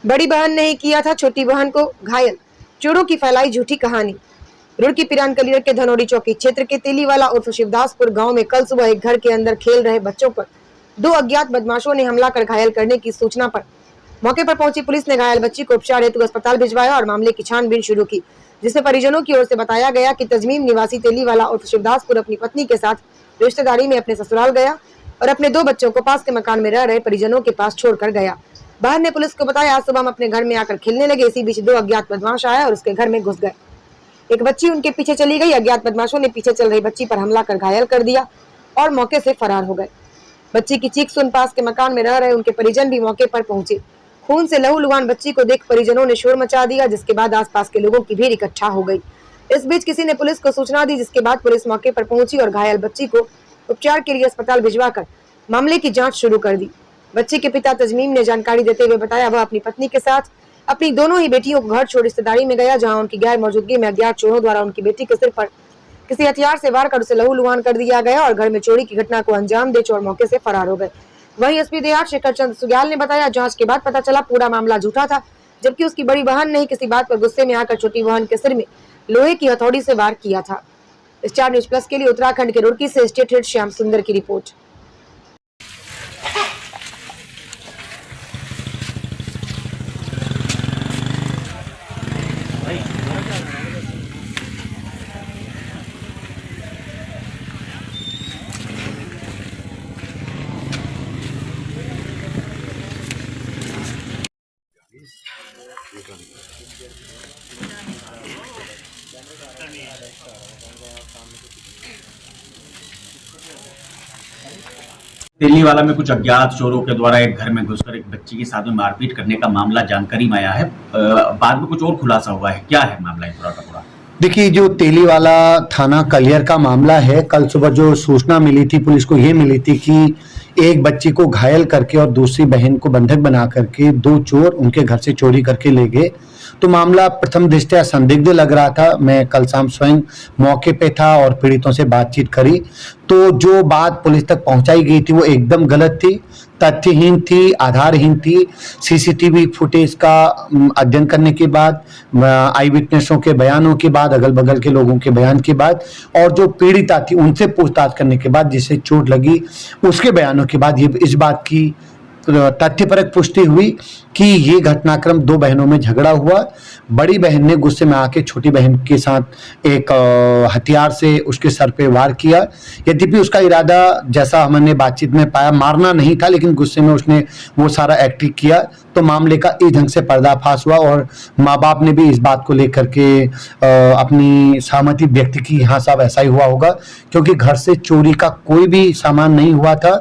बड़ी बहन ने ही किया था छोटी बहन को घायल, चोरों की फैलाई झूठी कहानी। रुड़की पिरान कलियर के धनौरी चौकी क्षेत्र के तेलीवाला उर्फ शिवदासपुर गांव में कल सुबह एक घर के अंदर खेल रहे बच्चों पर दो अज्ञात बदमाशों ने हमला कर घायल करने की सूचना पर मौके पर पहुंची पुलिस ने घायल बच्ची को उपचार हेतु अस्पताल भिजवाया और मामले की छानबीन शुरू की, जिसमें परिजनों की ओर से बताया गया कि तजमीम निवासी तेलीवाला उर्फ शिवदासपुर अपनी पत्नी के साथ रिश्तेदारी में अपने ससुराल गया और अपने दो बच्चों को पास के मकान में रह रहे परिजनों के पास छोड़कर गया। बहन ने पुलिस को बताया, आज सुबह हम अपने घर में आकर खेलने लगे, इसी बीच दो अज्ञात बदमाश आए और उसके घर में घुस गए। एक बच्ची उनके पीछे चली गई। अज्ञात बदमाशों ने पीछे चल रही बच्ची पर हमला कर घायल कर दिया और मौके से फरार हो गए। बच्ची की चीख सुन पास के मकान में रह रहे उनके परिजन भी मौके पर पहुंचे। खून से लहूलुहान बच्ची को देख परिजनों ने शोर मचा दिया, जिसके बाद आसपास के लोगों की भीड़ इकट्ठा हो गई। इस बीच किसी ने पुलिस को सूचना दी, जिसके बाद पुलिस मौके पर पहुंची और घायल बच्ची को उपचार के लिए अस्पताल भिजवाकर मामले की जांच शुरू कर दी। बच्चे के पिता तजमीम ने जानकारी देते हुए बताया, वह अपनी पत्नी के साथ अपनी दोनों ही बेटियों को घर छोड़ रिश्तेदारी में गया, जहां उनकी गैर मौजूदगी में अज्ञात चोरों द्वारा उनकी बेटी के सिर पर किसी हथियार से वार कर उसे लहूलुहान कर दिया गया और घर में चोरी की घटना को अंजाम दे चोर मौके से फरार हो गए। वहीं एसपी देहात शेखर चंद सुग्याल ने बताया, जांच के बाद पता चला पूरा मामला झूठा था, जबकि उसकी बड़ी बहन ने ही किसी बात पर गुस्से में आकर छोटी बहन के सिर में लोहे की हथौड़ी से वार किया था। स्टार न्यूज प्लस के लिए उत्तराखंड के रुड़की से स्टेट हेड श्याम सुंदर की रिपोर्ट। तेलीवाला में कुछ अज्ञात चोरों के द्वारा एक घर में घुसकर एक बच्ची के साथ में मारपीट करने का मामला जानकारी में आया है। बाद में कुछ और खुलासा हुआ है, क्या है मामला पूरा का पूरा? देखिए, जो तेलीवाला थाना कलियर का मामला है, कल सुबह जो सूचना मिली थी पुलिस को, ये मिली थी कि एक बच्ची को घायल करके और दूसरी बहन को बंधक बना करके दो चोर उनके घर से चोरी करके ले गए। तो मामला प्रथम दृष्टया संदिग्ध लग रहा था। मैं कल शाम स्वयं मौके पे था और पीड़ितों से बातचीत करी, तो जो बात पुलिस तक पहुंचाई गई थी वो एकदम गलत थी, तथ्यहीन थी, आधारहीन थी। सीसीटीवी फुटेज का अध्ययन करने के बाद, आई विटनेसों के बयानों के बाद, अगल बगल के लोगों के बयान के बाद और जो पीड़िता थी उनसे पूछताछ करने के बाद जिसे चोट लगी उसके बयानों के बाद ये इस बात की तथ्यपरक पुष्टि हुई कि ये घटनाक्रम दो बहनों में झगड़ा हुआ। बड़ी बहन ने गुस्से में आके छोटी बहन के साथ एक हथियार से उसके सर पे वार किया। यद्यपि उसका इरादा, जैसा हमने बातचीत में पाया, मारना नहीं था, लेकिन गुस्से में उसने वो सारा एक्टिंग किया। तो मामले का इस ढंग से पर्दाफाश हुआ और माँ बाप ने भी इस बात को लेकर के अपनी सहमति व्यक्त की। हाँ साहब, ऐसा ही हुआ होगा, क्योंकि घर से चोरी का कोई भी सामान नहीं हुआ था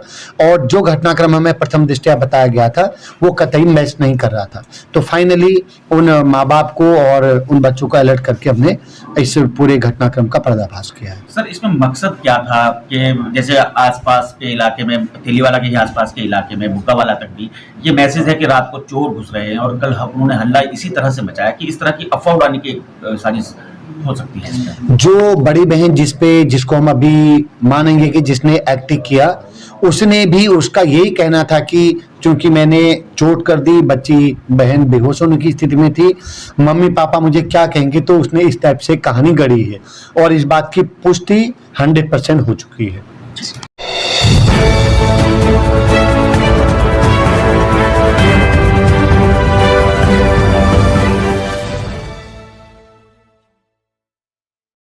और जो घटनाक्रम हमें प्रथम दृष्टया बताया गया था वो कतई मैच नहीं कर रहा था। तो फाइनली उन माँ बाप को और उन बच्चों को अलर्ट करके हमने इस पूरे घटनाक्रम का पर्दाफाश किया है। सर, इसमें मकसद क्या था कि जैसे आसपास के इलाके में, तेलीवाला के ही आसपास के इलाके में, बुकावाला तक भी ये मैसेज है कि रात को चोर घुस रहे हैं और कल उन्होंने हल्ला इसी तरह से मचाया कि इस तरह की अफवाह उड़ाने की साजिश हो सकती है। जो बड़ी बहन जिसको हम अभी मानेंगे कि जिसने एक्टिंग किया, उसने भी, उसका यही कहना था कि चूंकि मैंने चोट कर दी, बच्ची बहन बेहोश होने की स्थिति में थी, मम्मी पापा मुझे क्या कहेंगे, तो उसने इस टाइप से कहानी गढ़ी है और इस बात की पुष्टि 100% हो चुकी है।